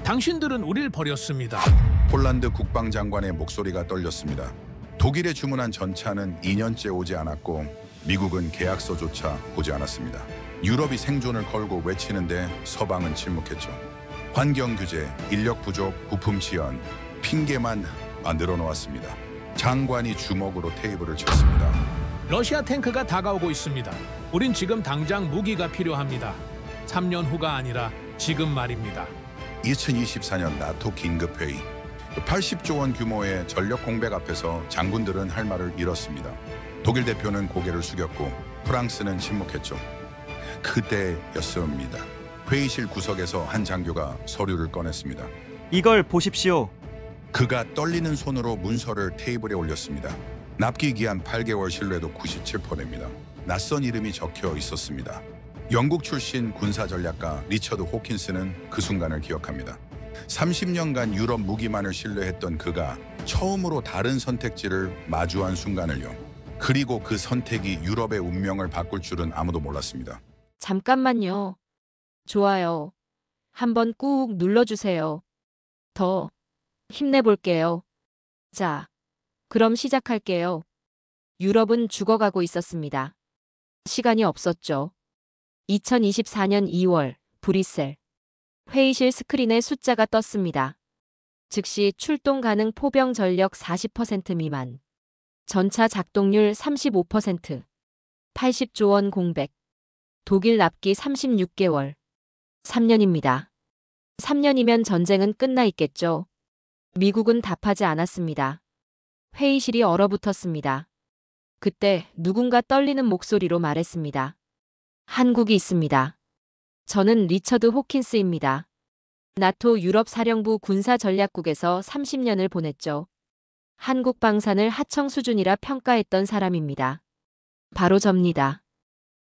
당신들은 우릴 버렸습니다. 폴란드 국방장관의 목소리가 떨렸습니다. 독일에 주문한 전차는 2년째 오지 않았고 미국은 계약서조차 보지 않았습니다. 유럽이 생존을 걸고 외치는데 서방은 침묵했죠. 환경 규제, 인력 부족, 부품 지연, 핑계만 늘어놓았습니다. 장관이 주먹으로 테이블을 쳤습니다. 러시아 탱크가 다가오고 있습니다. 우린 지금 당장 무기가 필요합니다. 3년 후가 아니라 지금 말입니다. 2024년 나토 긴급회의. 80조 원 규모의 전력 공백 앞에서 장군들은 할 말을 잃었습니다. 독일 대표는 고개를 숙였고 프랑스는 침묵했죠. 그때였습니다. 회의실 구석에서 한 장교가 서류를 꺼냈습니다. 이걸 보십시오. 그가 떨리는 손으로 문서를 테이블에 올렸습니다. 납기 기한 8개월 신뢰도 97%입니다. 낯선 이름이 적혀 있었습니다. 영국 출신 군사전략가 리처드 호킨스는 그 순간을 기억합니다. 30년간 유럽 무기만을 신뢰했던 그가 처음으로 다른 선택지를 마주한 순간을요. 그리고 그 선택이 유럽의 운명을 바꿀 줄은 아무도 몰랐습니다. 잠깐만요. 좋아요. 한번 꾹 눌러주세요. 더 힘내볼게요. 자, 그럼 시작할게요. 유럽은 죽어가고 있었습니다. 시간이 없었죠. 2024년 2월 브뤼셀. 회의실 스크린에 숫자가 떴습니다. 즉시 출동 가능 포병 전력 40% 미만. 전차 작동률 35%. 80조 원 공백. 독일 납기 36개월. 3년입니다. 3년이면 전쟁은 끝나 있겠죠. 미국은 답하지 않았습니다. 회의실이 얼어붙었습니다. 그때 누군가 떨리는 목소리로 말했습니다. 한국이 있습니다. 저는 리처드 호킨스입니다. 나토 유럽 사령부 군사전략국에서 30년을 보냈죠. 한국 방산을 하청 수준이라 평가했던 사람입니다. 바로 접니다.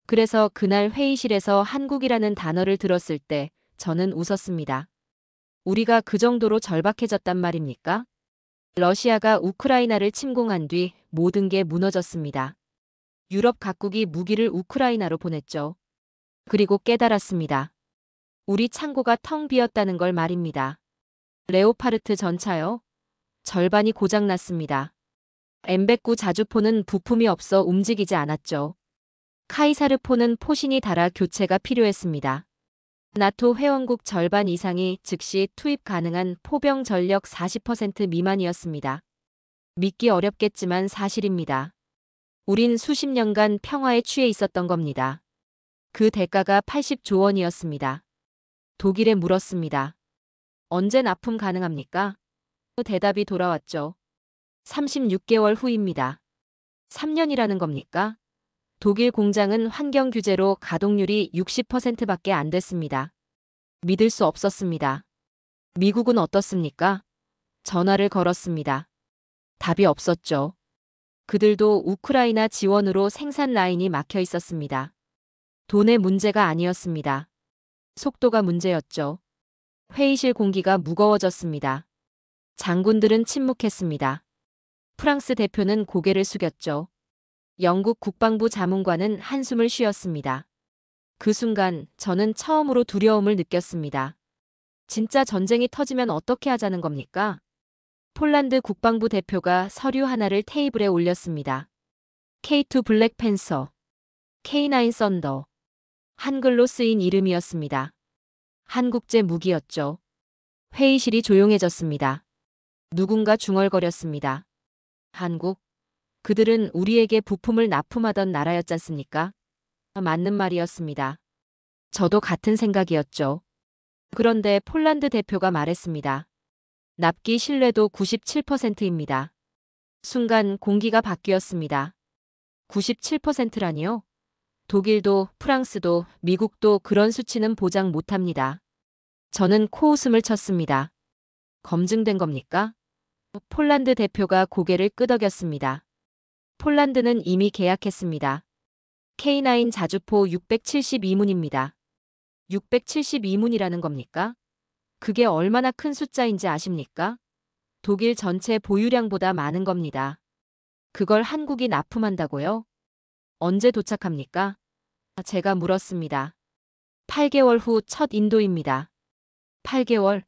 그래서 그날 회의실에서 한국이라는 단어를 들었을 때 저는 웃었습니다. 우리가 그 정도로 절박해졌단 말입니까? 러시아가 우크라이나를 침공한 뒤 모든 게 무너졌습니다. 유럽 각국이 무기를 우크라이나로 보냈죠. 그리고 깨달았습니다. 우리 창고가 텅 비었다는 걸 말입니다. 레오파르트 전차요? 절반이 고장났습니다. M109 자주포는 부품이 없어 움직이지 않았죠. 카이사르포는 포신이 닳아 교체가 필요했습니다. 나토 회원국 절반 이상이 즉시 투입 가능한 포병 전력 40% 미만이었습니다. 믿기 어렵겠지만 사실입니다. 우린 수십 년간 평화에 취해 있었던 겁니다. 그 대가가 80조 원이었습니다. 독일에 물었습니다. 언제 납품 가능합니까? 대답이 돌아왔죠. 36개월 후입니다. 3년이라는 겁니까? 독일 공장은 환경 규제로 가동률이 60%밖에 안 됐습니다. 믿을 수 없었습니다. 미국은 어떻습니까? 전화를 걸었습니다. 답이 없었죠. 그들도 우크라이나 지원으로 생산 라인이 막혀 있었습니다. 돈의 문제가 아니었습니다. 속도가 문제였죠. 회의실 공기가 무거워졌습니다. 장군들은 침묵했습니다. 프랑스 대표는 고개를 숙였죠. 영국 국방부 자문관은 한숨을 쉬었습니다. 그 순간 저는 처음으로 두려움을 느꼈습니다. 진짜 전쟁이 터지면 어떻게 하자는 겁니까? 폴란드 국방부 대표가 서류 하나를 테이블에 올렸습니다. K2 블랙팬서, K9 썬더. 한글로 쓰인 이름이었습니다. 한국제 무기였죠. 회의실이 조용해졌습니다. 누군가 중얼거렸습니다. 한국? 그들은 우리에게 부품을 납품하던 나라였잖습니까? 맞는 말이었습니다. 저도 같은 생각이었죠. 그런데 폴란드 대표가 말했습니다. 납기 신뢰도 97%입니다. 순간 공기가 바뀌었습니다. 97%라니요? 독일도 프랑스도 미국도 그런 수치는 보장 못합니다. 저는 코웃음을 쳤습니다. 검증된 겁니까? 폴란드 대표가 고개를 끄덕였습니다. 폴란드는 이미 계약했습니다. K9 자주포 672문입니다. 672문이라는 겁니까? 그게 얼마나 큰 숫자인지 아십니까? 독일 전체 보유량보다 많은 겁니다. 그걸 한국이 납품한다고요? 언제 도착합니까? 제가 물었습니다. 8개월 후 첫 인도입니다. 8개월?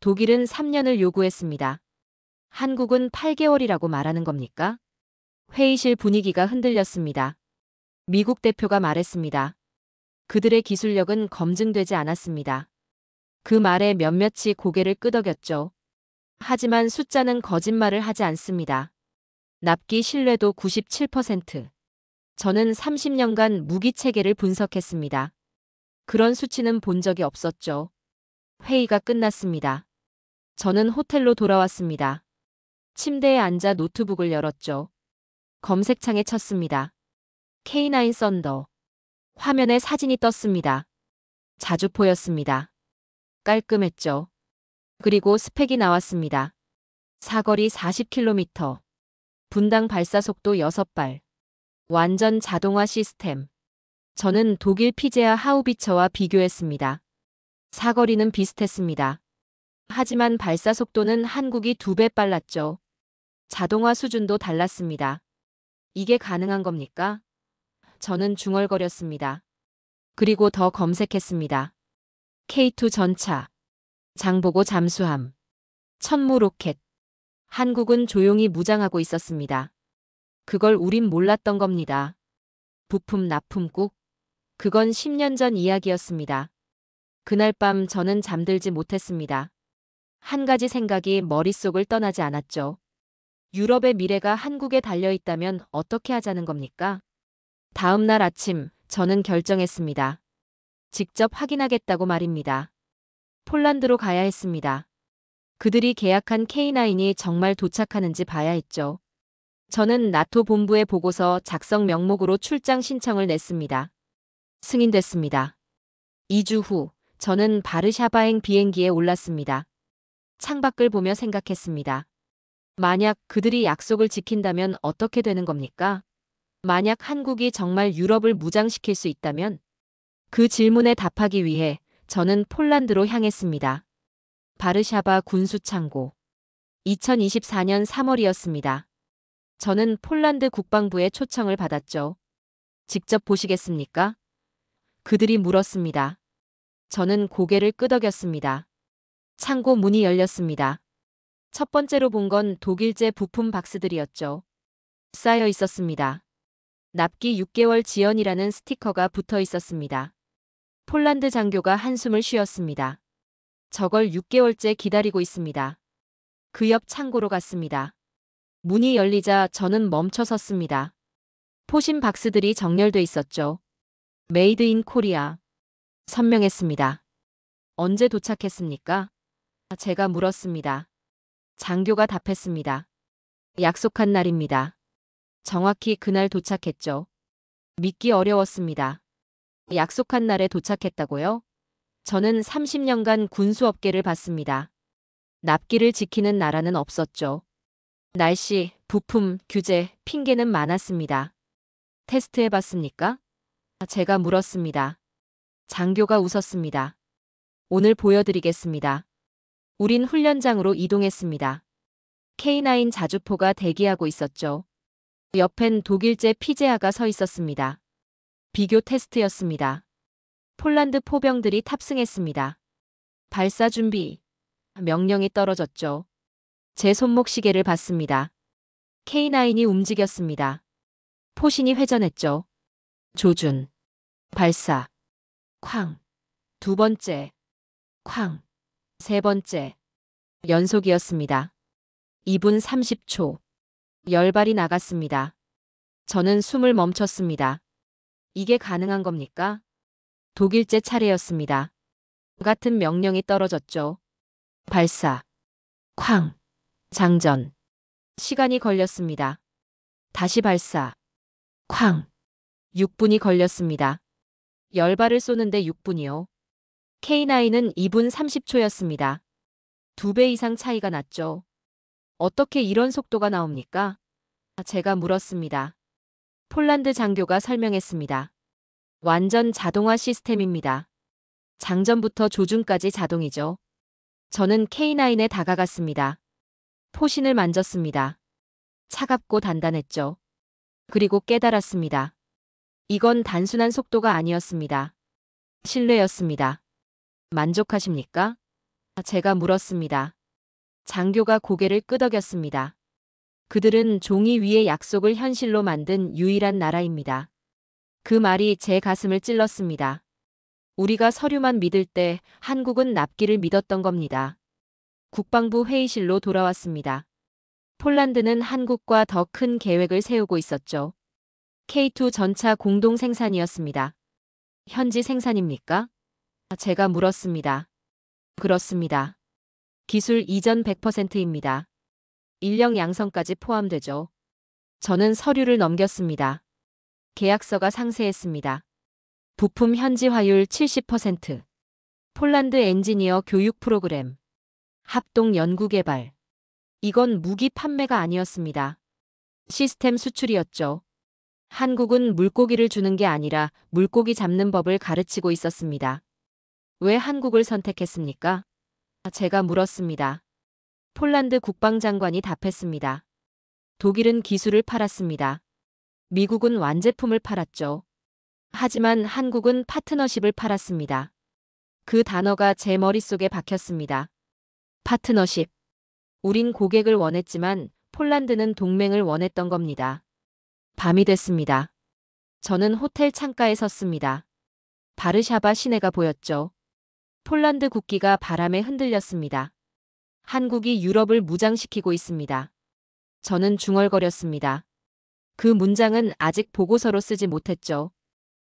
독일은 3년을 요구했습니다. 한국은 8개월이라고 말하는 겁니까? 회의실 분위기가 흔들렸습니다. 미국 대표가 말했습니다. 그들의 기술력은 검증되지 않았습니다. 그 말에 몇몇이 고개를 끄덕였죠. 하지만 숫자는 거짓말을 하지 않습니다. 납기 신뢰도 97%. 저는 30년간 무기 체계를 분석했습니다. 그런 수치는 본 적이 없었죠. 회의가 끝났습니다. 저는 호텔로 돌아왔습니다. 침대에 앉아 노트북을 열었죠. 검색창에 쳤습니다. K9 썬더. 화면에 사진이 떴습니다. 자주포였습니다. 깔끔했죠. 그리고 스펙이 나왔습니다. 사거리 40km. 분당 발사 속도 6발. 완전 자동화 시스템. 저는 독일 피제아 하우비처와 비교했습니다. 사거리는 비슷했습니다. 하지만 발사 속도는 한국이 2배 빨랐죠. 자동화 수준도 달랐습니다. 이게 가능한 겁니까? 저는 중얼거렸습니다. 그리고 더 검색했습니다. K2 전차. 장보고 잠수함. 천무 로켓. 한국은 조용히 무장하고 있었습니다. 그걸 우린 몰랐던 겁니다. 부품 납품국? 그건 10년 전 이야기였습니다. 그날 밤 저는 잠들지 못했습니다. 한 가지 생각이 머릿속을 떠나지 않았죠. 유럽의 미래가 한국에 달려있다면 어떻게 하자는 겁니까? 다음 날 아침 저는 결정했습니다. 직접 확인하겠다고 말입니다. 폴란드로 가야 했습니다. 그들이 계약한 K9이 정말 도착하는지 봐야 했죠. 저는 나토 본부에 보고서 작성 명목으로 출장 신청을 냈습니다. 승인됐습니다. 2주 후 저는 바르샤바행 비행기에 올랐습니다. 창밖을 보며 생각했습니다. 만약 그들이 약속을 지킨다면 어떻게 되는 겁니까? 만약 한국이 정말 유럽을 무장시킬 수 있다면? 그 질문에 답하기 위해 저는 폴란드로 향했습니다. 바르샤바 군수창고. 2024년 3월이었습니다. 저는 폴란드 국방부의 초청을 받았죠. 직접 보시겠습니까? 그들이 물었습니다. 저는 고개를 끄덕였습니다. 창고 문이 열렸습니다. 첫 번째로 본 건 독일제 부품 박스들이었죠. 쌓여 있었습니다. 납기 6개월 지연이라는 스티커가 붙어 있었습니다. 폴란드 장교가 한숨을 쉬었습니다. 저걸 6개월째 기다리고 있습니다. 그 옆 창고로 갔습니다. 문이 열리자 저는 멈춰 섰습니다. 포신 박스들이 정렬돼 있었죠. 메이드 인 코리아. 선명했습니다. 언제 도착했습니까? 제가 물었습니다. 장교가 답했습니다. 약속한 날입니다. 정확히 그날 도착했죠. 믿기 어려웠습니다. 약속한 날에 도착했다고요? 저는 30년간 군수업계를 봤습니다. 납기를 지키는 나라는 없었죠. 날씨, 부품, 규제, 핑계는 많았습니다. 테스트해봤습니까? 제가 물었습니다. 장교가 웃었습니다. 오늘 보여드리겠습니다. 우린 훈련장으로 이동했습니다. K9 자주포가 대기하고 있었죠. 옆엔 독일제 피제아가 서 있었습니다. 비교 테스트였습니다. 폴란드 포병들이 탑승했습니다. 발사 준비. 명령이 떨어졌죠. 제 손목 시계를 봤습니다. K9이 움직였습니다. 포신이 회전했죠. 조준. 발사. 쾅. 두 번째. 쾅. 세 번째. 연속이었습니다. 2분 30초. 10발이 나갔습니다. 저는 숨을 멈췄습니다. 이게 가능한 겁니까? 독일제 차례였습니다. 같은 명령이 떨어졌죠. 발사. 쾅. 장전. 시간이 걸렸습니다. 다시 발사. 쾅. 6분이 걸렸습니다. 10발을 쏘는데 6분이요. K9은 2분 30초였습니다. 2배 이상 차이가 났죠. 어떻게 이런 속도가 나옵니까? 제가 물었습니다. 폴란드 장교가 설명했습니다. 완전 자동화 시스템입니다. 장전부터 조준까지 자동이죠. 저는 K9에 다가갔습니다. 포신을 만졌습니다. 차갑고 단단했죠. 그리고 깨달았습니다. 이건 단순한 속도가 아니었습니다. 신뢰였습니다. 만족하십니까? 제가 물었습니다. 장교가 고개를 끄덕였습니다. 그들은 종이 위에 약속을 현실로 만든 유일한 나라입니다. 그 말이 제 가슴을 찔렀습니다. 우리가 서류만 믿을 때 한국은 납기를 믿었던 겁니다. 국방부 회의실로 돌아왔습니다. 폴란드는 한국과 더 큰 계획을 세우고 있었죠. K2 전차 공동 생산이었습니다. 현지 생산입니까? 제가 물었습니다. 그렇습니다. 기술 이전 100%입니다. 인력 양성까지 포함되죠. 저는 서류를 넘겼습니다. 계약서가 상세했습니다. 부품 현지화율 70%. 폴란드 엔지니어 교육 프로그램. 합동 연구개발. 이건 무기 판매가 아니었습니다. 시스템 수출이었죠. 한국은 물고기를 주는 게 아니라 물고기 잡는 법을 가르치고 있었습니다. 왜 한국을 선택했습니까? 제가 물었습니다. 폴란드 국방장관이 답했습니다. 독일은 기술을 팔았습니다. 미국은 완제품을 팔았죠. 하지만 한국은 파트너십을 팔았습니다. 그 단어가 제 머릿속에 박혔습니다. 파트너십. 우린 고객을 원했지만 폴란드는 동맹을 원했던 겁니다. 밤이 됐습니다. 저는 호텔 창가에 섰습니다. 바르샤바 시내가 보였죠. 폴란드 국기가 바람에 흔들렸습니다. 한국이 유럽을 무장시키고 있습니다. 저는 중얼거렸습니다. 그 문장은 아직 보고서로 쓰지 못했죠.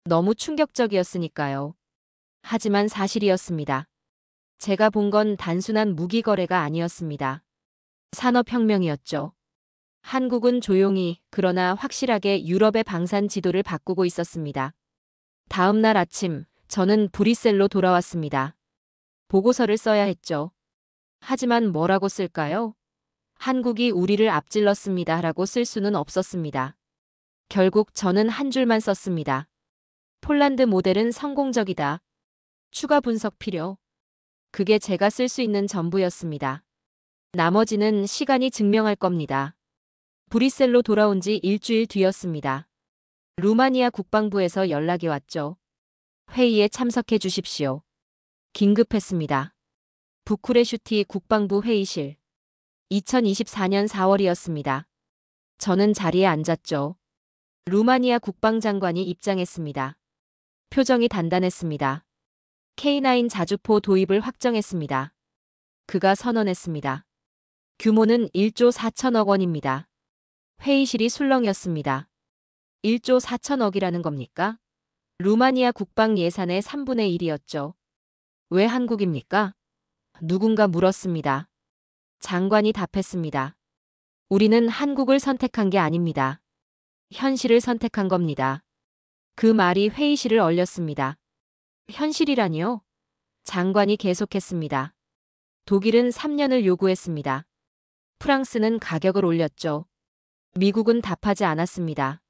너무 충격적이었으니까요. 하지만 사실이었습니다. 제가 본 건 단순한 무기 거래가 아니었습니다. 산업혁명이었죠. 한국은 조용히 그러나 확실하게 유럽의 방산 지도를 바꾸고 있었습니다. 다음 날 아침 저는 브뤼셀로 돌아왔습니다. 보고서를 써야 했죠. 하지만 뭐라고 쓸까요? 한국이 우리를 앞질렀습니다 라고 쓸 수는 없었습니다. 결국 저는 한 줄만 썼습니다. 폴란드 모델은 성공적이다. 추가 분석 필요. 그게 제가 쓸 수 있는 전부였습니다. 나머지는 시간이 증명할 겁니다. 브뤼셀로 돌아온 지 일주일 뒤였습니다. 루마니아 국방부에서 연락이 왔죠. 회의에 참석해 주십시오. 긴급했습니다. 부쿠레슈티 국방부 회의실. 2024년 4월이었습니다. 저는 자리에 앉았죠. 루마니아 국방장관이 입장했습니다. 표정이 단단했습니다. K9 자주포 도입을 확정했습니다. 그가 선언했습니다. 규모는 1조 4천억 원입니다. 회의실이 술렁였습니다. 1조 4천억이라는 겁니까? 루마니아 국방 예산의 3분의 1이었죠. 왜 한국입니까? 누군가 물었습니다. 장관이 답했습니다. 우리는 한국을 선택한 게 아닙니다. 현실을 선택한 겁니다. 그 말이 회의실을 얼렸습니다. 현실이라니요? 장관이 계속했습니다. 독일은 3년을 요구했습니다. 프랑스는 가격을 올렸죠. 미국은 답하지 않았습니다.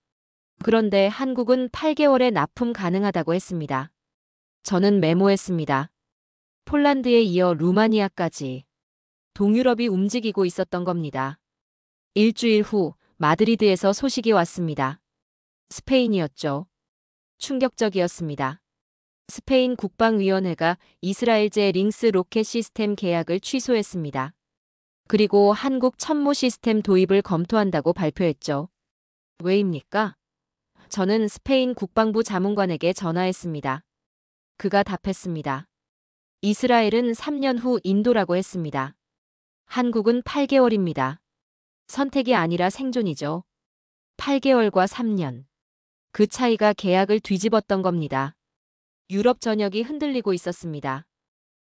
그런데 한국은 8개월에 납품 가능하다고 했습니다. 저는 메모했습니다. 폴란드에 이어 루마니아까지. 동유럽이 움직이고 있었던 겁니다. 일주일 후 마드리드에서 소식이 왔습니다. 스페인이었죠. 충격적이었습니다. 스페인 국방위원회가 이스라엘제 링스 로켓 시스템 계약을 취소했습니다. 그리고 한국 천무 시스템 도입을 검토한다고 발표했죠. 왜입니까? 저는 스페인 국방부 자문관에게 전화했습니다. 그가 답했습니다. 이스라엘은 3년 후 인도라고 했습니다. 한국은 8개월입니다. 선택이 아니라 생존이죠. 8개월과 3년. 그 차이가 계약을 뒤집었던 겁니다. 유럽 전역이 흔들리고 있었습니다.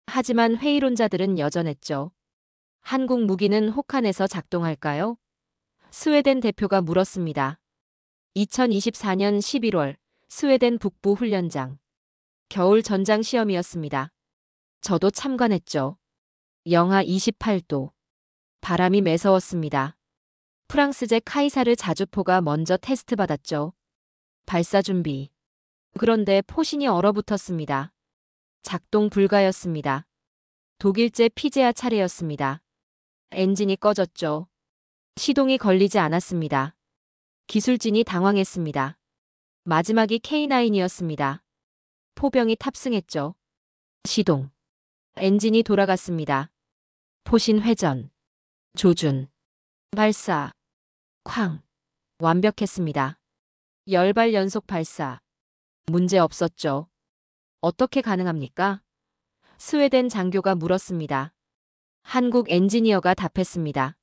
하지만 회의론자들은 여전했죠. 한국 무기는 혹한에서 작동할까요? 스웨덴 대표가 물었습니다. 2024년 11월 스웨덴 북부 훈련장. 겨울 전장 시험이었습니다. 저도 참관했죠. 영하 28도. 바람이 매서웠습니다. 프랑스제 카이사르 자주포가 먼저 테스트 받았죠. 발사 준비. 그런데 포신이 얼어붙었습니다. 작동 불가였습니다. 독일제 피제아 차례였습니다. 엔진이 꺼졌죠. 시동이 걸리지 않았습니다. 기술진이 당황했습니다. 마지막이 K9이었습니다. 포병이 탑승했죠. 시동. 엔진이 돌아갔습니다. 포신 회전, 조준, 발사, 쾅. 완벽했습니다. 열발 연속 발사. 문제 없었죠. 어떻게 가능합니까? 스웨덴 장교가 물었습니다. 한국 엔지니어가 답했습니다.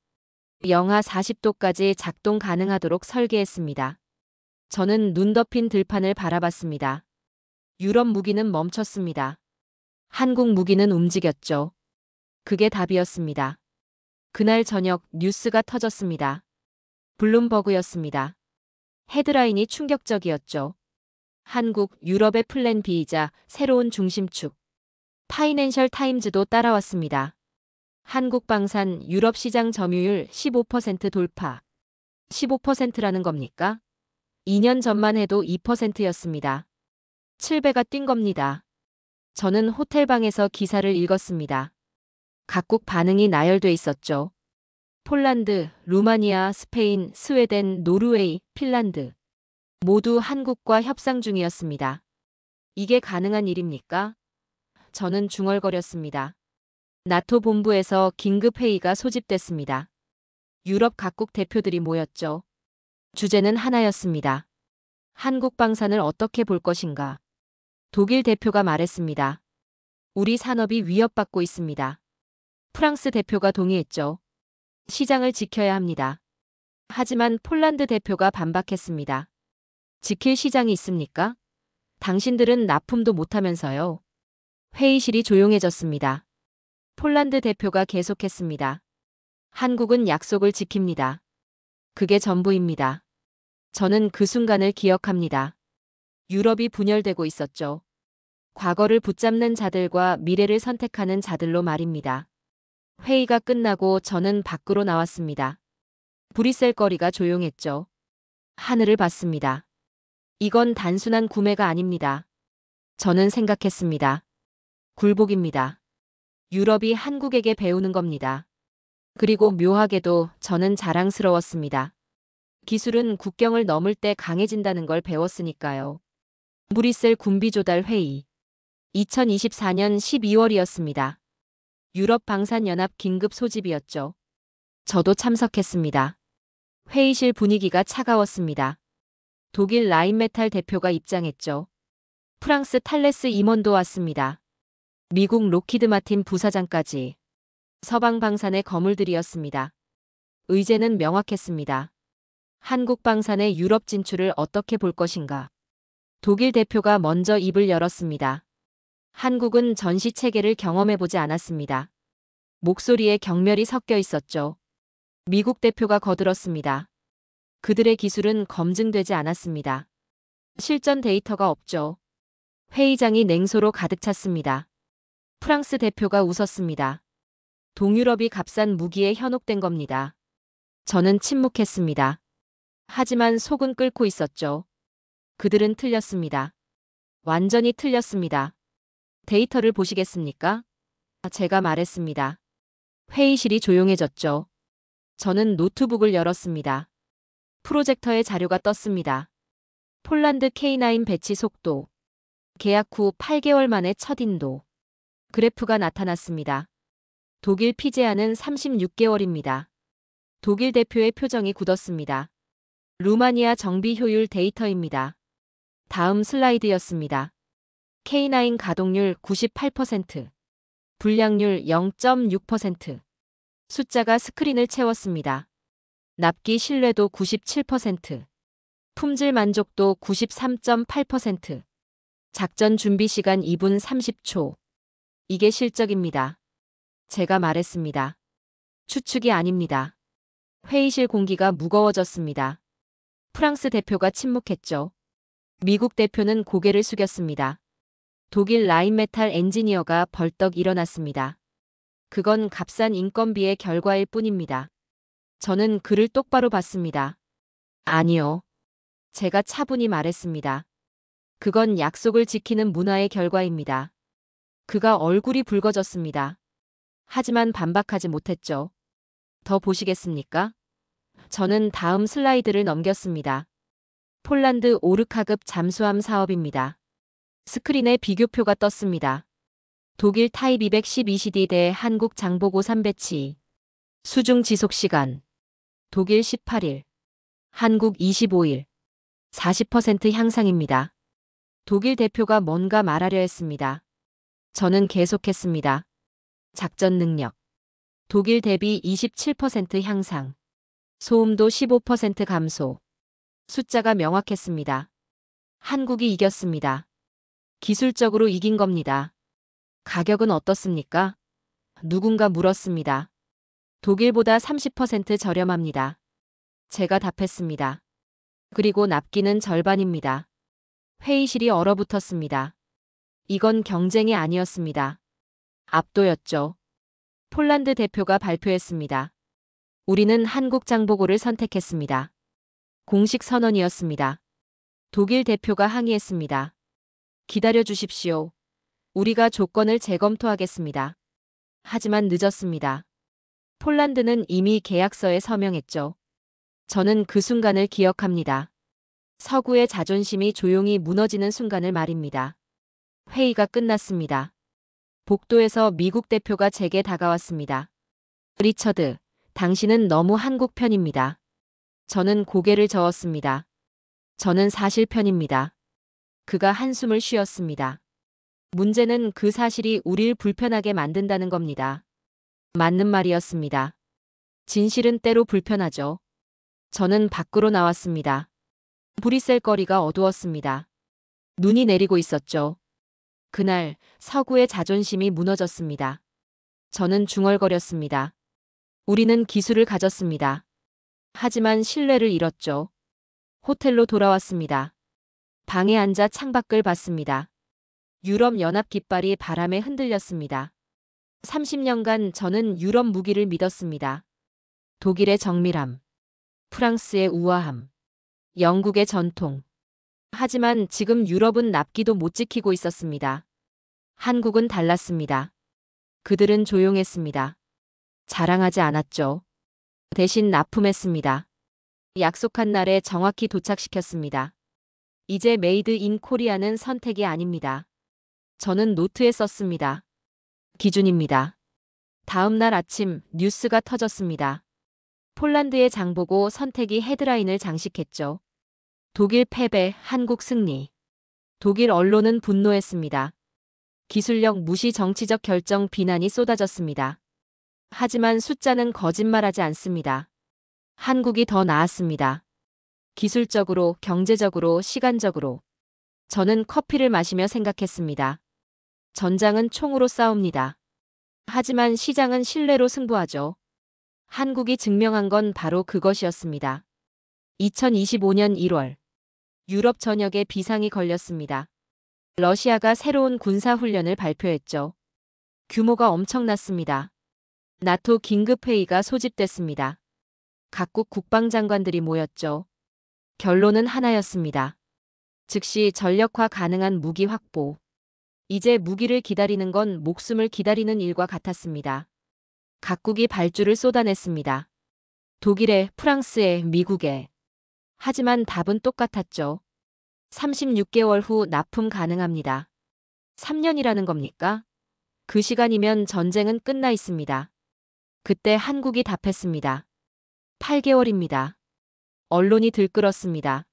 영하 40도까지 작동 가능하도록 설계했습니다. 저는 눈 덮인 들판을 바라봤습니다. 유럽 무기는 멈췄습니다. 한국 무기는 움직였죠. 그게 답이었습니다. 그날 저녁 뉴스가 터졌습니다. 블룸버그였습니다. 헤드라인이 충격적이었죠. 한국, 유럽의 플랜 B이자 새로운 중심축. 파이낸셜 타임즈도 따라왔습니다. 한국 방산 유럽 시장 점유율 15% 돌파. 15%라는 겁니까? 2년 전만 해도 2%였습니다. 7배가 뛴 겁니다. 저는 호텔방에서 기사를 읽었습니다. 각국 반응이 나열돼 있었죠. 폴란드, 루마니아, 스페인, 스웨덴, 노르웨이, 핀란드. 모두 한국과 협상 중이었습니다. 이게 가능한 일입니까? 저는 중얼거렸습니다. 나토 본부에서 긴급 회의가 소집됐습니다. 유럽 각국 대표들이 모였죠. 주제는 하나였습니다. 한국 방산을 어떻게 볼 것인가. 독일 대표가 말했습니다. 우리 산업이 위협받고 있습니다. 프랑스 대표가 동의했죠. 시장을 지켜야 합니다. 하지만 폴란드 대표가 반박했습니다. 지킬 시장이 있습니까? 당신들은 납품도 못하면서요. 회의실이 조용해졌습니다. 폴란드 대표가 계속했습니다. 한국은 약속을 지킵니다. 그게 전부입니다. 저는 그 순간을 기억합니다. 유럽이 분열되고 있었죠. 과거를 붙잡는 자들과 미래를 선택하는 자들로 말입니다. 회의가 끝나고 저는 밖으로 나왔습니다. 브뤼셀 거리가 조용했죠. 하늘을 봤습니다. 이건 단순한 구매가 아닙니다. 저는 생각했습니다. 굴복입니다. 유럽이 한국에게 배우는 겁니다. 그리고 묘하게도 저는 자랑스러웠습니다. 기술은 국경을 넘을 때 강해진다는 걸 배웠으니까요. 브뤼셀 군비조달 회의. 2024년 12월이었습니다. 유럽 방산연합 긴급 소집이었죠. 저도 참석했습니다. 회의실 분위기가 차가웠습니다. 독일 라인메탈 대표가 입장했죠. 프랑스 탈레스 임원도 왔습니다. 미국 로키드 마틴 부사장까지. 서방 방산의 거물들이었습니다. 의제는 명확했습니다. 한국 방산의 유럽 진출을 어떻게 볼 것인가. 독일 대표가 먼저 입을 열었습니다. 한국은 전시 체계를 경험해보지 않았습니다. 목소리에 경멸이 섞여 있었죠. 미국 대표가 거들었습니다. 그들의 기술은 검증되지 않았습니다. 실전 데이터가 없죠. 회의장이 냉소로 가득 찼습니다. 프랑스 대표가 웃었습니다. 동유럽이 값싼 무기에 현혹된 겁니다. 저는 침묵했습니다. 하지만 속은 끓고 있었죠. 그들은 틀렸습니다. 완전히 틀렸습니다. 데이터를 보시겠습니까? 제가 말했습니다. 회의실이 조용해졌죠. 저는 노트북을 열었습니다. 프로젝터에 자료가 떴습니다. 폴란드 K9 배치 속도. 계약 후 8개월 만에 첫 인도. 그래프가 나타났습니다. 독일 피제안은 36개월입니다. 독일 대표의 표정이 굳었습니다. 루마니아 정비 효율 데이터입니다. 다음 슬라이드였습니다. K9 가동률 98%. 불량률 0.6%. 숫자가 스크린을 채웠습니다. 납기 신뢰도 97%. 품질 만족도 93.8%. 작전 준비 시간 2분 30초. 이게 실적입니다. 제가 말했습니다. 추측이 아닙니다. 회의실 공기가 무거워졌습니다. 프랑스 대표가 침묵했죠. 미국 대표는 고개를 숙였습니다. 독일 라인메탈 엔지니어가 벌떡 일어났습니다. 그건 값싼 인건비의 결과일 뿐입니다. 저는 그를 똑바로 봤습니다. 아니요. 제가 차분히 말했습니다. 그건 약속을 지키는 문화의 결과입니다. 그가 얼굴이 붉어졌습니다. 하지만 반박하지 못했죠. 더 보시겠습니까? 저는 다음 슬라이드를 넘겼습니다. 폴란드 오르카급 잠수함 사업입니다. 스크린에 비교표가 떴습니다. 독일 타입 212CD 대 한국 장보고 3배치. 수중 지속시간. 독일 18일. 한국 25일. 40% 향상입니다. 독일 대표가 뭔가 말하려 했습니다. 저는 계속했습니다. 작전 능력. 독일 대비 27% 향상. 소음도 15% 감소. 숫자가 명확했습니다. 한국이 이겼습니다. 기술적으로 이긴 겁니다. 가격은 어떻습니까? 누군가 물었습니다. 독일보다 30% 저렴합니다. 제가 답했습니다. 그리고 납기는 절반입니다. 회의실이 얼어붙었습니다. 이건 경쟁이 아니었습니다. 압도였죠. 폴란드 대표가 발표했습니다. 우리는 한국 장보고를 선택했습니다. 공식 선언이었습니다. 독일 대표가 항의했습니다. 기다려 주십시오. 우리가 조건을 재검토하겠습니다. 하지만 늦었습니다. 폴란드는 이미 계약서에 서명했죠. 저는 그 순간을 기억합니다. 서구의 자존심이 조용히 무너지는 순간을 말입니다. 회의가 끝났습니다. 복도에서 미국 대표가 제게 다가왔습니다. 리처드, 당신은 너무 한국 편입니다. 저는 고개를 저었습니다. 저는 사실 편입니다. 그가 한숨을 쉬었습니다. 문제는 그 사실이 우릴 불편하게 만든다는 겁니다. 맞는 말이었습니다. 진실은 때로 불편하죠. 저는 밖으로 나왔습니다. 브뤼셀 거리가 어두웠습니다. 눈이 내리고 있었죠. 그날 서구의 자존심이 무너졌습니다. 저는 중얼거렸습니다. 우리는 기술을 가졌습니다. 하지만 신뢰를 잃었죠. 호텔로 돌아왔습니다. 방에 앉아 창밖을 봤습니다. 유럽 연합 깃발이 바람에 흔들렸습니다. 30년간 저는 유럽 무기를 믿었습니다. 독일의 정밀함, 프랑스의 우아함, 영국의 전통. 하지만 지금 유럽은 납기도 못 지키고 있었습니다. 한국은 달랐습니다. 그들은 조용했습니다. 자랑하지 않았죠. 대신 납품했습니다. 약속한 날에 정확히 도착시켰습니다. 이제 메이드 인 코리아는 선택이 아닙니다. 저는 노트에 썼습니다. 기준입니다. 다음 날 아침 뉴스가 터졌습니다. 폴란드의 장보고 선택이 헤드라인을 장식했죠. 독일 패배, 한국 승리. 독일 언론은 분노했습니다. 기술력 무시, 정치적 결정 비난이 쏟아졌습니다. 하지만 숫자는 거짓말하지 않습니다. 한국이 더 나았습니다. 기술적으로, 경제적으로, 시간적으로. 저는 커피를 마시며 생각했습니다. 전장은 총으로 싸웁니다. 하지만 시장은 신뢰로 승부하죠. 한국이 증명한 건 바로 그것이었습니다. 2025년 1월. 유럽 전역에 비상이 걸렸습니다. 러시아가 새로운 군사훈련을 발표했죠. 규모가 엄청났습니다. 나토 긴급회의가 소집됐습니다. 각국 국방장관들이 모였죠. 결론은 하나였습니다. 즉시 전력화 가능한 무기 확보. 이제 무기를 기다리는 건 목숨을 기다리는 일과 같았습니다. 각국이 발주를 쏟아냈습니다. 독일에, 프랑스에, 미국에. 하지만 답은 똑같았죠. 36개월 후 납품 가능합니다. 3년이라는 겁니까? 그 시간이면 전쟁은 끝나 있습니다. 그때 한국이 답했습니다. 8개월입니다. 언론이 들끓었습니다.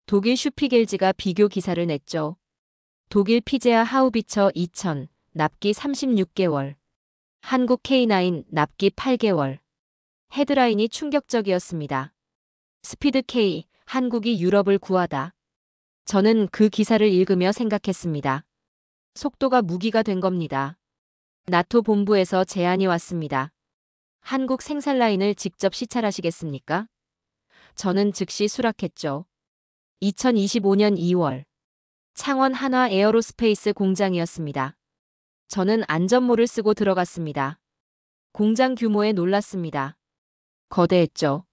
독일 슈피겔지가 비교 기사를 냈죠. 독일 피제아 하우비처 2000, 납기 36개월. 한국 K9, 납기 8개월. 헤드라인이 충격적이었습니다. 스피드 K, 한국이 유럽을 구하다. 저는 그 기사를 읽으며 생각했습니다. 속도가 무기가 된 겁니다. 나토 본부에서 제안이 왔습니다. 한국 생산 라인을 직접 시찰하시겠습니까? 저는 즉시 수락했죠. 2025년 2월. 창원 한화 에어로스페이스 공장이었습니다. 저는 안전모를 쓰고 들어갔습니다. 공장 규모에 놀랐습니다. 거대했죠.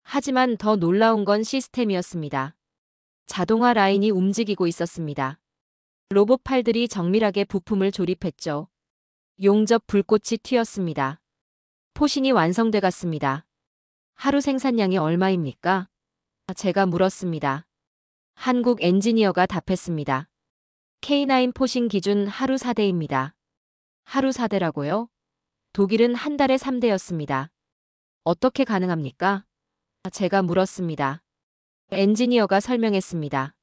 하지만 더 놀라운 건 시스템이었습니다. 자동화 라인이 움직이고 있었습니다. 로봇팔들이 정밀하게 부품을 조립했죠. 용접 불꽃이 튀었습니다. 포신이 완성돼 갔습니다. 하루 생산량이 얼마입니까? 제가 물었습니다. 한국 엔지니어가 답했습니다. K9 포신 기준 하루 4대입니다. 하루 4대라고요? 독일은 한 달에 3대였습니다. 어떻게 가능합니까? 제가 물었습니다. 엔지니어가 설명했습니다.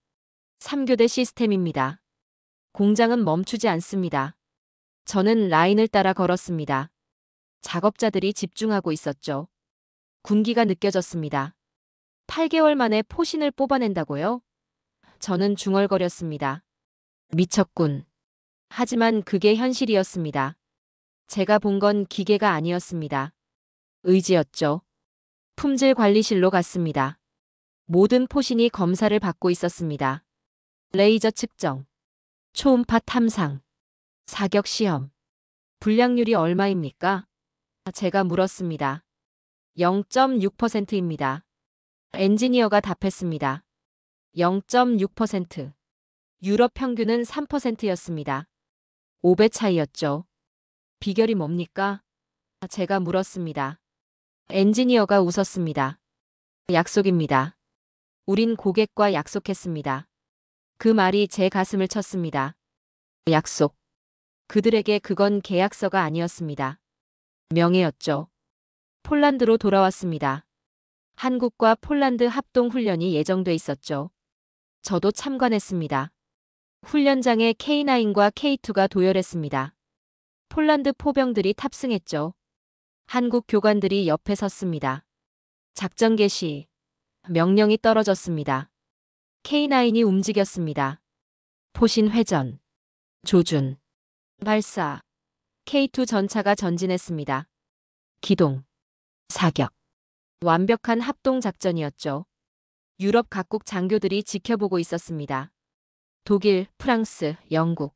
3교대 시스템입니다. 공장은 멈추지 않습니다. 저는 라인을 따라 걸었습니다. 작업자들이 집중하고 있었죠. 군기가 느껴졌습니다. 8개월 만에 포신을 뽑아낸다고요? 저는 중얼거렸습니다. 미쳤군. 하지만 그게 현실이었습니다. 제가 본 건 기계가 아니었습니다. 의지였죠. 품질 관리실로 갔습니다. 모든 포신이 검사를 받고 있었습니다. 레이저 측정, 초음파 탐상, 사격 시험. 불량률이 얼마입니까? 제가 물었습니다. 0.6%입니다. 엔지니어가 답했습니다. 0.6%. 유럽 평균은 3%였습니다. 5배 차이였죠. 비결이 뭡니까? 제가 물었습니다. 엔지니어가 웃었습니다. 약속입니다. 우린 고객과 약속했습니다. 그 말이 제 가슴을 쳤습니다. 약속. 그들에게 그건 계약서가 아니었습니다. 명예였죠. 폴란드로 돌아왔습니다. 한국과 폴란드 합동 훈련이 예정돼 있었죠. 저도 참관했습니다. 훈련장에 K9과 K2가 도열했습니다. 폴란드 포병들이 탑승했죠. 한국 교관들이 옆에 섰습니다. 작전 개시. 명령이 떨어졌습니다. K9이 움직였습니다. 포신 회전. 조준. 발사. K2 전차가 전진했습니다. 기동. 사격. 완벽한 합동 작전이었죠. 유럽 각국 장교들이 지켜보고 있었습니다. 독일, 프랑스, 영국.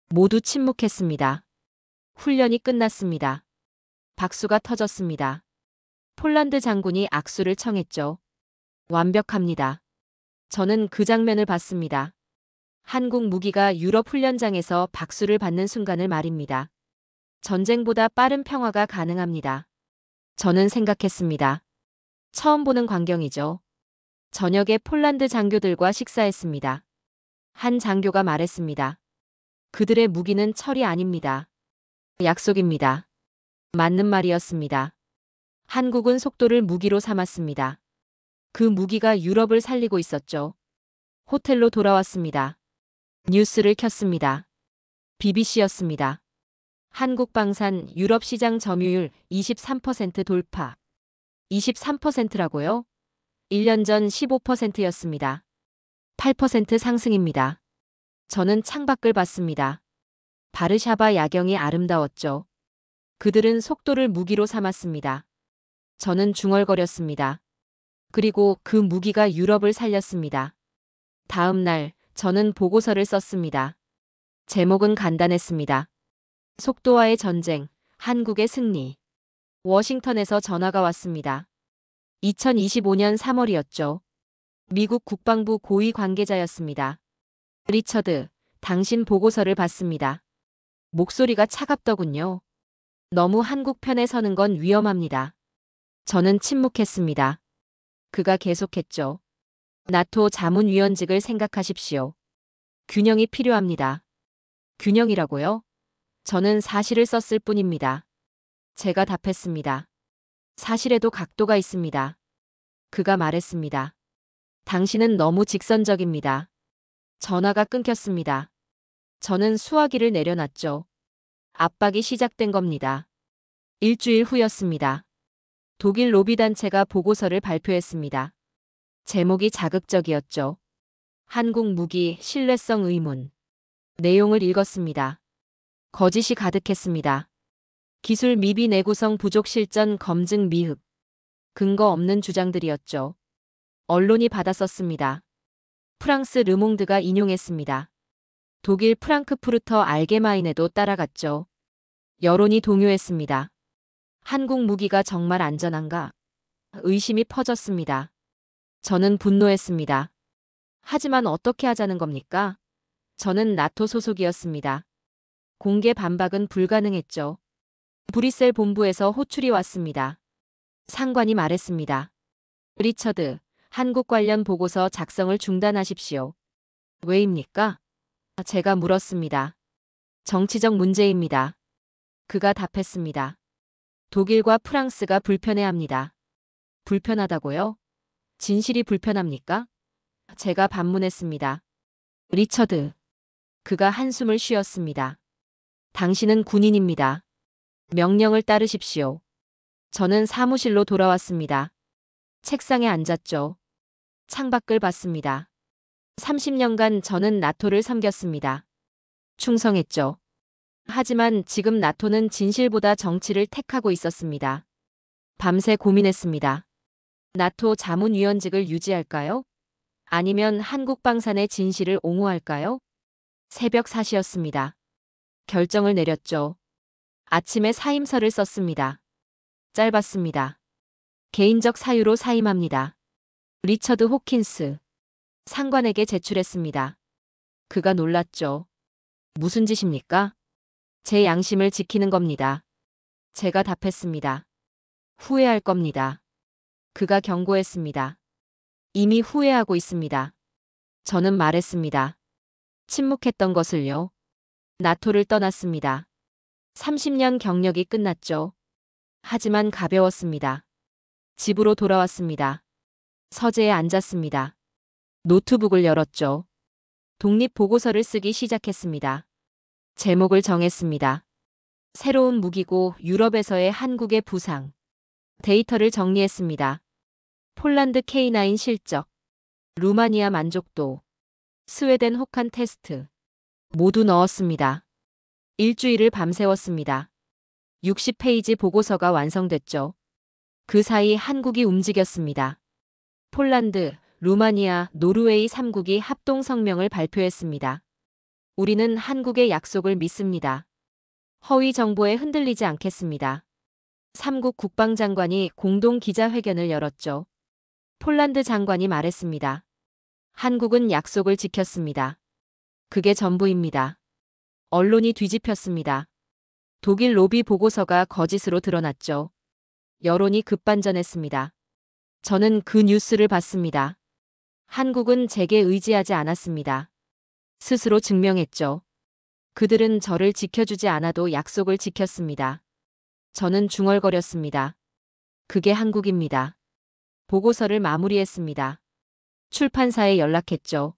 모두 침묵했습니다. 훈련이 끝났습니다. 박수가 터졌습니다. 폴란드 장군이 악수를 청했죠. 완벽합니다. 저는 그 장면을 봤습니다. 한국 무기가 유럽 훈련장에서 박수를 받는 순간을 말입니다. 전쟁보다 빠른 평화가 가능합니다. 저는 생각했습니다. 처음 보는 광경이죠. 저녁에 폴란드 장교들과 식사했습니다. 한 장교가 말했습니다. 그들의 무기는 철이 아닙니다. 약속입니다. 맞는 말이었습니다. 한국은 속도를 무기로 삼았습니다. 그 무기가 유럽을 살리고 있었죠. 호텔로 돌아왔습니다. 뉴스를 켰습니다. BBC였습니다. 한국 방산 유럽 시장 점유율 23% 돌파. 23%라고요? 1년 전 15%였습니다. 8% 상승입니다. 저는 창밖을 봤습니다. 바르샤바 야경이 아름다웠죠. 그들은 속도를 무기로 삼았습니다. 저는 중얼거렸습니다. 그리고 그 무기가 유럽을 살렸습니다. 다음 날 저는 보고서를 썼습니다. 제목은 간단했습니다. 속도와의 전쟁, 한국의 승리. 워싱턴에서 전화가 왔습니다. 2025년 3월이었죠. 미국 국방부 고위 관계자였습니다. 리처드, 당신 보고서를 봤습니다. 목소리가 차갑더군요. 너무 한국 편에 서는 건 위험합니다. 저는 침묵했습니다. 그가 계속했죠. 나토 자문위원직을 생각하십시오. 균형이 필요합니다. 균형이라고요? 저는 사실을 썼을 뿐입니다. 제가 답했습니다. 사실에도 각도가 있습니다. 그가 말했습니다. 당신은 너무 직선적입니다. 전화가 끊겼습니다. 저는 수화기를 내려놨죠. 압박이 시작된 겁니다. 일주일 후였습니다. 독일 로비단체가 보고서를 발표했습니다. 제목이 자극적이었죠. 한국 무기 신뢰성 의문. 내용을 읽었습니다. 거짓이 가득했습니다. 기술 미비 내구성 부족 실전 검증 미흡. 근거 없는 주장들이었죠. 언론이 받아썼습니다. 프랑스 르몽드가 인용했습니다. 독일 프랑크푸르터 알게마인에도 따라갔죠. 여론이 동요했습니다. 한국 무기가 정말 안전한가? 의심이 퍼졌습니다. 저는 분노했습니다. 하지만 어떻게 하자는 겁니까? 저는 나토 소속이었습니다. 공개 반박은 불가능했죠. 브뤼셀 본부에서 호출이 왔습니다. 상관이 말했습니다. 리처드, 한국 관련 보고서 작성을 중단하십시오. 왜입니까? 제가 물었습니다. 정치적 문제입니다. 그가 답했습니다. 독일과 프랑스가 불편해합니다. 불편하다고요? 진실이 불편합니까? 제가 반문했습니다. 리처드. 그가 한숨을 쉬었습니다. 당신은 군인입니다. 명령을 따르십시오. 저는 사무실로 돌아왔습니다. 책상에 앉았죠. 창밖을 봤습니다. 30년간 저는 나토를 섬겼습니다. 충성했죠. 하지만 지금 나토는 진실보다 정치를 택하고 있었습니다. 밤새 고민했습니다. 나토 자문위원직을 유지할까요? 아니면 한국 방산의 진실을 옹호할까요? 새벽 4시였습니다. 결정을 내렸죠. 아침에 사임서를 썼습니다. 짧았습니다. 개인적 사유로 사임합니다. 리처드 호킨스. 상관에게 제출했습니다. 그가 놀랐죠. 무슨 짓입니까? 제 양심을 지키는 겁니다. 제가 답했습니다. 후회할 겁니다. 그가 경고했습니다. 이미 후회하고 있습니다. 저는 말했습니다. 침묵했던 것을요. 나토를 떠났습니다. 30년 경력이 끝났죠. 하지만 가벼웠습니다. 집으로 돌아왔습니다. 서재에 앉았습니다. 노트북을 열었죠. 독립보고서를 쓰기 시작했습니다. 제목을 정했습니다. 새로운 무기고 유럽에서의 한국의 부상. 데이터를 정리했습니다. 폴란드 K9 실적, 루마니아 만족도, 스웨덴 혹한 테스트. 모두 넣었습니다. 일주일을 밤새웠습니다. 60페이지 보고서가 완성됐죠. 그 사이 한국이 움직였습니다. 폴란드, 루마니아, 노르웨이 3국이 합동 성명을 발표했습니다. 우리는 한국의 약속을 믿습니다. 허위 정보에 흔들리지 않겠습니다. 3국 국방장관이 공동 기자회견을 열었죠. 폴란드 장관이 말했습니다. 한국은 약속을 지켰습니다. 그게 전부입니다. 언론이 뒤집혔습니다. 독일 로비 보고서가 거짓으로 드러났죠. 여론이 급반전했습니다. 저는 그 뉴스를 봤습니다. 한국은 제게 의지하지 않았습니다. 스스로 증명했죠. 그들은 저를 지켜주지 않아도 약속을 지켰습니다. 저는 중얼거렸습니다. 그게 한국입니다. 보고서를 마무리했습니다. 출판사에 연락했죠.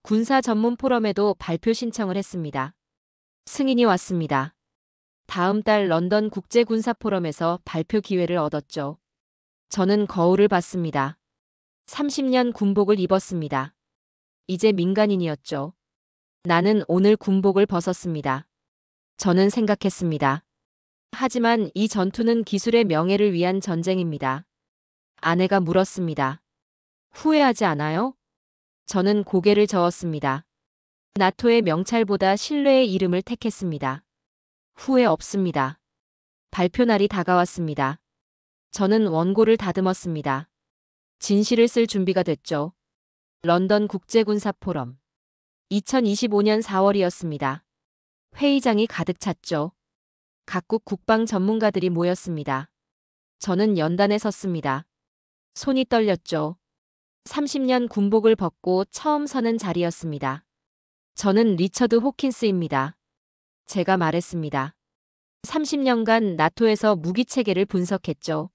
군사 전문 포럼에도 발표 신청을 했습니다. 승인이 왔습니다. 다음 달 런던 국제군사 포럼에서 발표 기회를 얻었죠. 저는 거울을 봤습니다. 30년 군복을 입었습니다. 이제 민간인이었죠. 나는 오늘 군복을 벗었습니다. 저는 생각했습니다. 하지만 이 전투는 기술의 명예를 위한 전쟁입니다. 아내가 물었습니다. 후회하지 않아요? 저는 고개를 저었습니다. 나토의 명찰보다 신뢰의 이름을 택했습니다. 후회 없습니다. 발표 날이 다가왔습니다. 저는 원고를 다듬었습니다. 진실을 쓸 준비가 됐죠. 런던 국제군사 포럼. 2025년 4월이었습니다. 회의장이 가득 찼죠. 각국 국방 전문가들이 모였습니다. 저는 연단에 섰습니다. 손이 떨렸죠. 30년 군복을 벗고 처음 서는 자리였습니다. 저는 리처드 호킨스입니다. 제가 말했습니다. 30년간 나토에서 무기 체계를 분석했죠.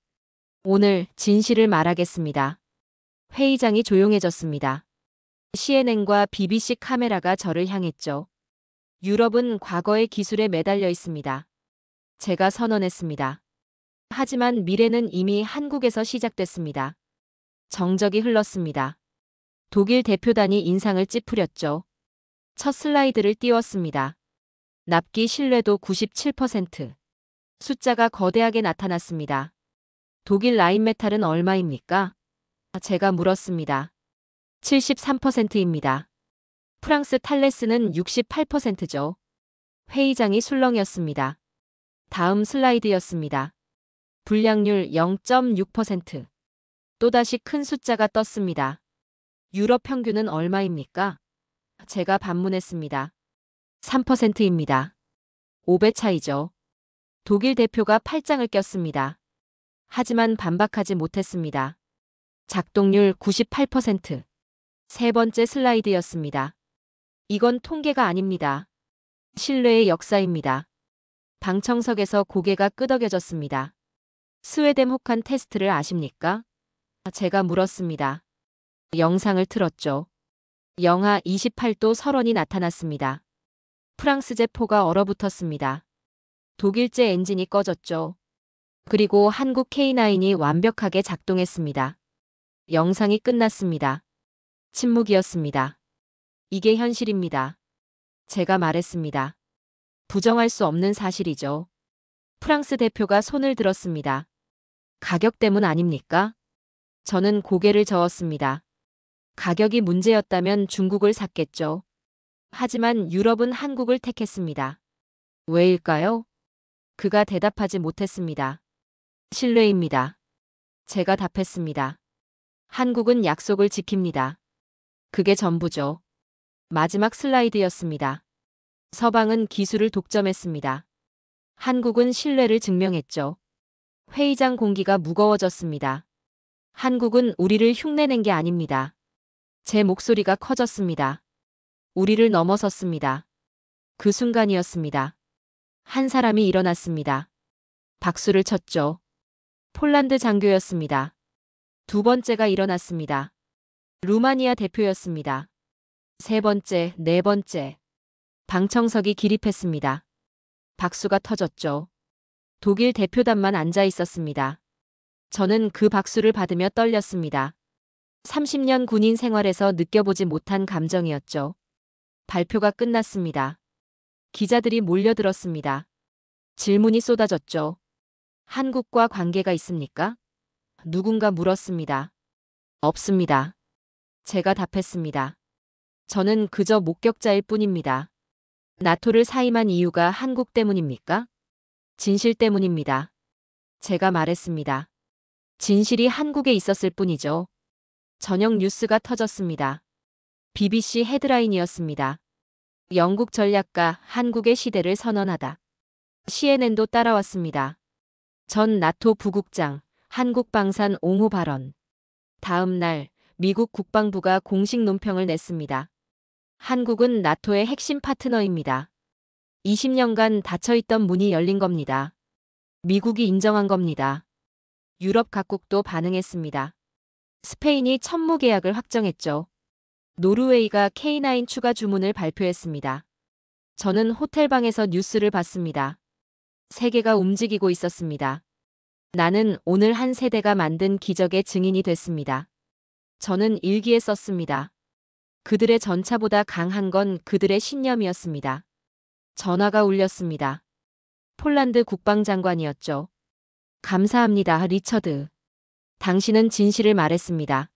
오늘 진실을 말하겠습니다. 회의장이 조용해졌습니다. CNN과 BBC 카메라가 저를 향했죠. 유럽은 과거의 기술에 매달려 있습니다. 제가 선언했습니다. 하지만 미래는 이미 한국에서 시작됐습니다. 정적이 흘렀습니다. 독일 대표단이 인상을 찌푸렸죠. 첫 슬라이드를 띄웠습니다. 납기 신뢰도 97%. 숫자가 거대하게 나타났습니다. 독일 라인메탈은 얼마입니까? 제가 물었습니다. 73%입니다. 프랑스 탈레스는 68%죠. 회의장이 술렁이었습니다. 다음 슬라이드였습니다. 불량률 0.6%. 또다시 큰 숫자가 떴습니다. 유럽 평균은 얼마입니까? 제가 반문했습니다. 3%입니다. 5배 차이죠. 독일 대표가 팔짱을 꼈습니다. 하지만 반박하지 못했습니다. 작동률 98%. 세 번째 슬라이드였습니다. 이건 통계가 아닙니다. 신뢰의 역사입니다. 방청석에서 고개가 끄덕여졌습니다. 스웨덴 혹한 테스트를 아십니까? 제가 물었습니다. 영상을 틀었죠. 영하 28도 설원이 나타났습니다. 프랑스제 포가 얼어붙었습니다. 독일제 엔진이 꺼졌죠. 그리고 한국 K9이 완벽하게 작동했습니다. 영상이 끝났습니다. 침묵이었습니다. 이게 현실입니다. 제가 말했습니다. 부정할 수 없는 사실이죠. 프랑스 대표가 손을 들었습니다. 가격 때문 아닙니까? 저는 고개를 저었습니다. 가격이 문제였다면 중국을 샀겠죠. 하지만 유럽은 한국을 택했습니다. 왜일까요? 그가 대답하지 못했습니다. 신뢰입니다. 제가 답했습니다. 한국은 약속을 지킵니다. 그게 전부죠. 마지막 슬라이드였습니다. 서방은 기술을 독점했습니다. 한국은 신뢰를 증명했죠. 회의장 공기가 무거워졌습니다. 한국은 우리를 흉내낸 게 아닙니다. 제 목소리가 커졌습니다. 우리를 넘어섰습니다. 그 순간이었습니다. 한 사람이 일어났습니다. 박수를 쳤죠. 폴란드 장교였습니다. 두 번째가 일어났습니다. 루마니아 대표였습니다. 세 번째, 네 번째. 방청석이 기립했습니다. 박수가 터졌죠. 독일 대표단만 앉아 있었습니다. 저는 그 박수를 받으며 떨렸습니다. 30년 군인 생활에서 느껴보지 못한 감정이었죠. 발표가 끝났습니다. 기자들이 몰려들었습니다. 질문이 쏟아졌죠. 한국과 관계가 있습니까? 누군가 물었습니다. 없습니다. 제가 답했습니다. 저는 그저 목격자일 뿐입니다. 나토를 사임한 이유가 한국 때문입니까? 진실 때문입니다. 제가 말했습니다. 진실이 한국에 있었을 뿐이죠. 저녁 뉴스가 터졌습니다. BBC 헤드라인이었습니다. 영국 전략가 한국의 시대를 선언하다. CNN도 따라왔습니다. 전 나토 부국장 한국 방산 옹호 발언. 다음 날 미국 국방부가 공식 논평을 냈습니다. 한국은 나토의 핵심 파트너입니다. 20년간 닫혀있던 문이 열린 겁니다. 미국이 인정한 겁니다. 유럽 각국도 반응했습니다. 스페인이 천무 계약을 확정했죠. 노르웨이가 K9 추가 주문을 발표했습니다. 저는 호텔방에서 뉴스를 봤습니다. 세계가 움직이고 있었습니다. 나는 오늘 한 세대가 만든 기적의 증인이 됐습니다. 저는 일기에 썼습니다. 그들의 전차보다 강한 건 그들의 신념이었습니다. 전화가 울렸습니다. 폴란드 국방장관이었죠. 감사합니다, 리처드. 당신은 진실을 말했습니다.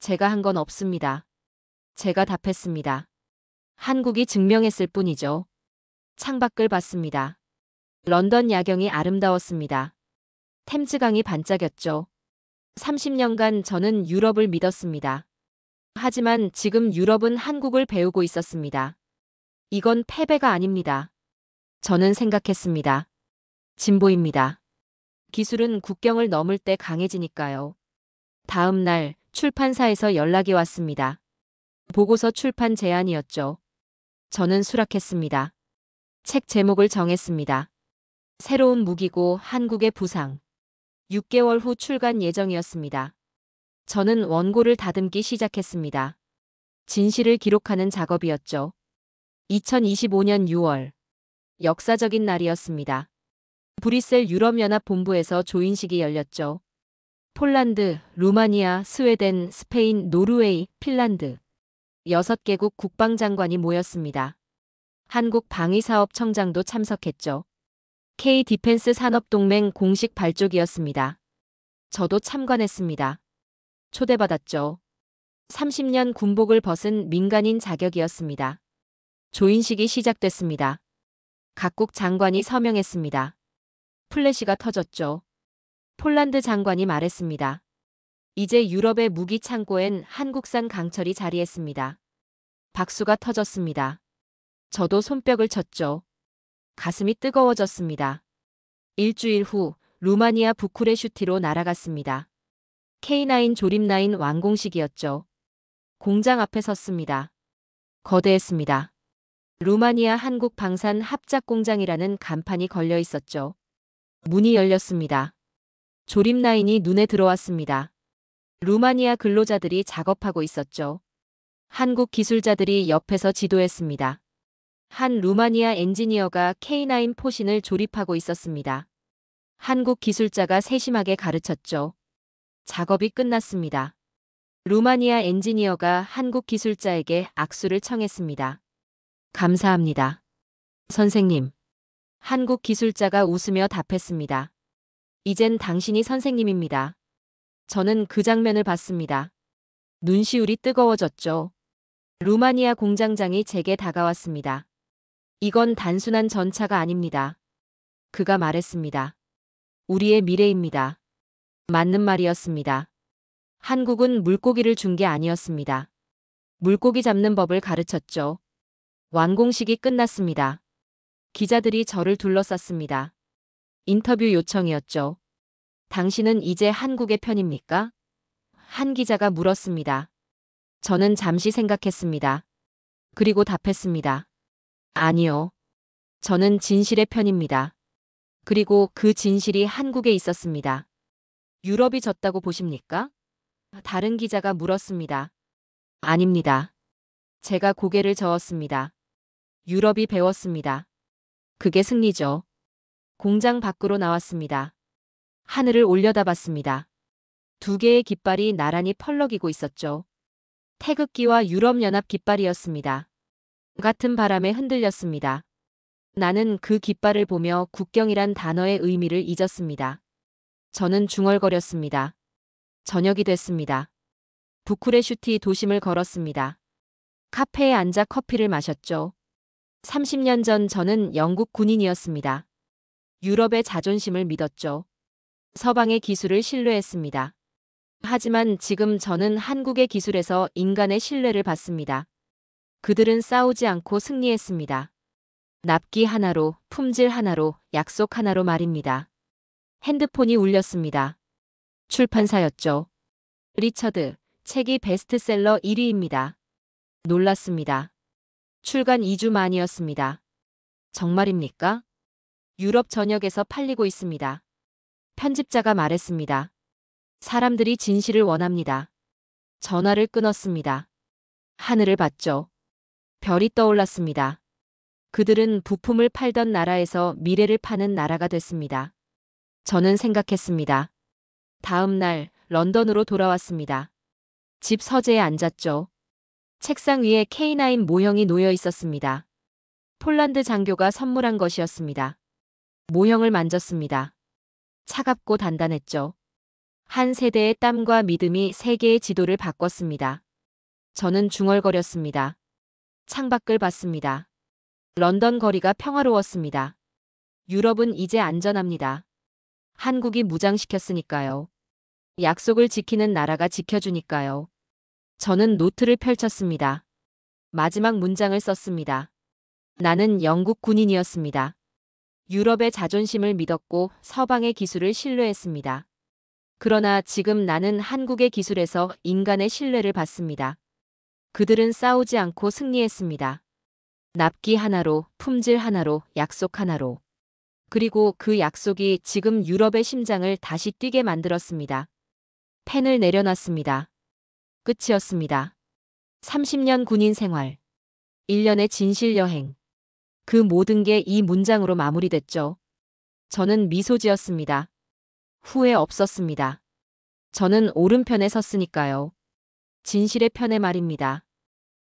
제가 한 건 없습니다. 제가 답했습니다. 한국이 증명했을 뿐이죠. 창밖을 봤습니다. 런던 야경이 아름다웠습니다. 템즈강이 반짝였죠. 30년간 저는 유럽을 믿었습니다. 하지만 지금 유럽은 한국을 배우고 있었습니다. 이건 패배가 아닙니다. 저는 생각했습니다. 진보입니다. 기술은 국경을 넘을 때 강해지니까요. 다음 날 출판사에서 연락이 왔습니다. 보고서 출판 제안이었죠. 저는 수락했습니다. 책 제목을 정했습니다. 새로운 무기고 한국의 부상. 6개월 후 출간 예정이었습니다. 저는 원고를 다듬기 시작했습니다. 진실을 기록하는 작업이었죠. 2025년 6월. 역사적인 날이었습니다. 브뤼셀 유럽연합 본부에서 조인식이 열렸죠. 폴란드, 루마니아, 스웨덴, 스페인, 노르웨이, 핀란드. 6개국 국방장관이 모였습니다. 한국 방위사업청장도 참석했죠. K-디펜스 산업동맹 공식 발족이었습니다. 저도 참관했습니다. 초대받았죠. 30년 군복을 벗은 민간인 자격이었습니다. 조인식이 시작됐습니다. 각국 장관이 서명했습니다. 플래시가 터졌죠. 폴란드 장관이 말했습니다. 이제 유럽의 무기 창고엔 한국산 강철이 자리했습니다. 박수가 터졌습니다. 저도 손뼉을 쳤죠. 가슴이 뜨거워졌습니다. 일주일 후 루마니아 부쿠레슈티로 날아갔습니다. K9 조립라인 완공식이었죠. 공장 앞에 섰습니다. 거대했습니다. 루마니아 한국 방산 합작 공장이라는 간판이 걸려 있었죠. 문이 열렸습니다. 조립 라인이 눈에 들어왔습니다. 루마니아 근로자들이 작업하고 있었죠. 한국 기술자들이 옆에서 지도했습니다. 한 루마니아 엔지니어가 K9 포신을 조립하고 있었습니다. 한국 기술자가 세심하게 가르쳤죠. 작업이 끝났습니다. 루마니아 엔지니어가 한국 기술자에게 악수를 청했습니다. 감사합니다. 선생님. 한국 기술자가 웃으며 답했습니다. 이젠 당신이 선생님입니다. 저는 그 장면을 봤습니다. 눈시울이 뜨거워졌죠. 루마니아 공장장이 제게 다가왔습니다. 이건 단순한 전차가 아닙니다. 그가 말했습니다. 우리의 미래입니다. 맞는 말이었습니다. 한국은 물고기를 준 게 아니었습니다. 물고기 잡는 법을 가르쳤죠. 완공식이 끝났습니다. 기자들이 저를 둘러쌌습니다. 인터뷰 요청이었죠. 당신은 이제 한국의 편입니까? 한 기자가 물었습니다. 저는 잠시 생각했습니다. 그리고 답했습니다. 아니요. 저는 진실의 편입니다. 그리고 그 진실이 한국에 있었습니다. 유럽이 졌다고 보십니까? 다른 기자가 물었습니다. 아닙니다. 제가 고개를 저었습니다. 유럽이 배웠습니다. 그게 승리죠. 공장 밖으로 나왔습니다. 하늘을 올려다봤습니다. 두 개의 깃발이 나란히 펄럭이고 있었죠. 태극기와 유럽연합 깃발이었습니다. 같은 바람에 흔들렸습니다. 나는 그 깃발을 보며 국경이란 단어의 의미를 잊었습니다. 저는 중얼거렸습니다. 저녁이 됐습니다. 부쿠레슈티 도심을 걸었습니다. 카페에 앉아 커피를 마셨죠. 30년 전 저는 영국 군인이었습니다. 유럽의 자존심을 믿었죠. 서방의 기술을 신뢰했습니다. 하지만 지금 저는 한국의 기술에서 인간의 신뢰를 받습니다. 그들은 싸우지 않고 승리했습니다. 납기 하나로, 품질 하나로, 약속 하나로 말입니다. 핸드폰이 울렸습니다. 출판사였죠. 리처드, 책이 베스트셀러 1위입니다. 놀랐습니다. 출간 2주 만이었습니다. 정말입니까? 유럽 전역에서 팔리고 있습니다. 편집자가 말했습니다. 사람들이 진실을 원합니다. 전화를 끊었습니다. 하늘을 봤죠. 별이 떠올랐습니다. 그들은 부품을 팔던 나라에서 미래를 파는 나라가 됐습니다. 저는 생각했습니다. 다음 날 런던으로 돌아왔습니다. 집 서재에 앉았죠. 책상 위에 K9 모형이 놓여 있었습니다. 폴란드 장교가 선물한 것이었습니다. 모형을 만졌습니다. 차갑고 단단했죠. 한 세대의 땀과 믿음이 세계의 지도를 바꿨습니다. 저는 중얼거렸습니다. 창밖을 봤습니다. 런던 거리가 평화로웠습니다. 유럽은 이제 안전합니다. 한국이 무장시켰으니까요. 약속을 지키는 나라가 지켜주니까요. 저는 노트를 펼쳤습니다. 마지막 문장을 썼습니다. 나는 영국 군인이었습니다. 유럽의 자존심을 믿었고 서방의 기술을 신뢰했습니다. 그러나 지금 나는 한국의 기술에서 인간의 신뢰를 받습니다. 그들은 싸우지 않고 승리했습니다. 납기 하나로, 품질 하나로, 약속 하나로. 그리고 그 약속이 지금 유럽의 심장을 다시 뛰게 만들었습니다. 펜을 내려놨습니다. 끝이었습니다. 30년 군인 생활. 1년의 진실 여행. 그 모든 게 이 문장으로 마무리됐죠. 저는 미소 지었습니다. 후회 없었습니다. 저는 옳은 편에 섰으니까요. 진실의 편에 말입니다.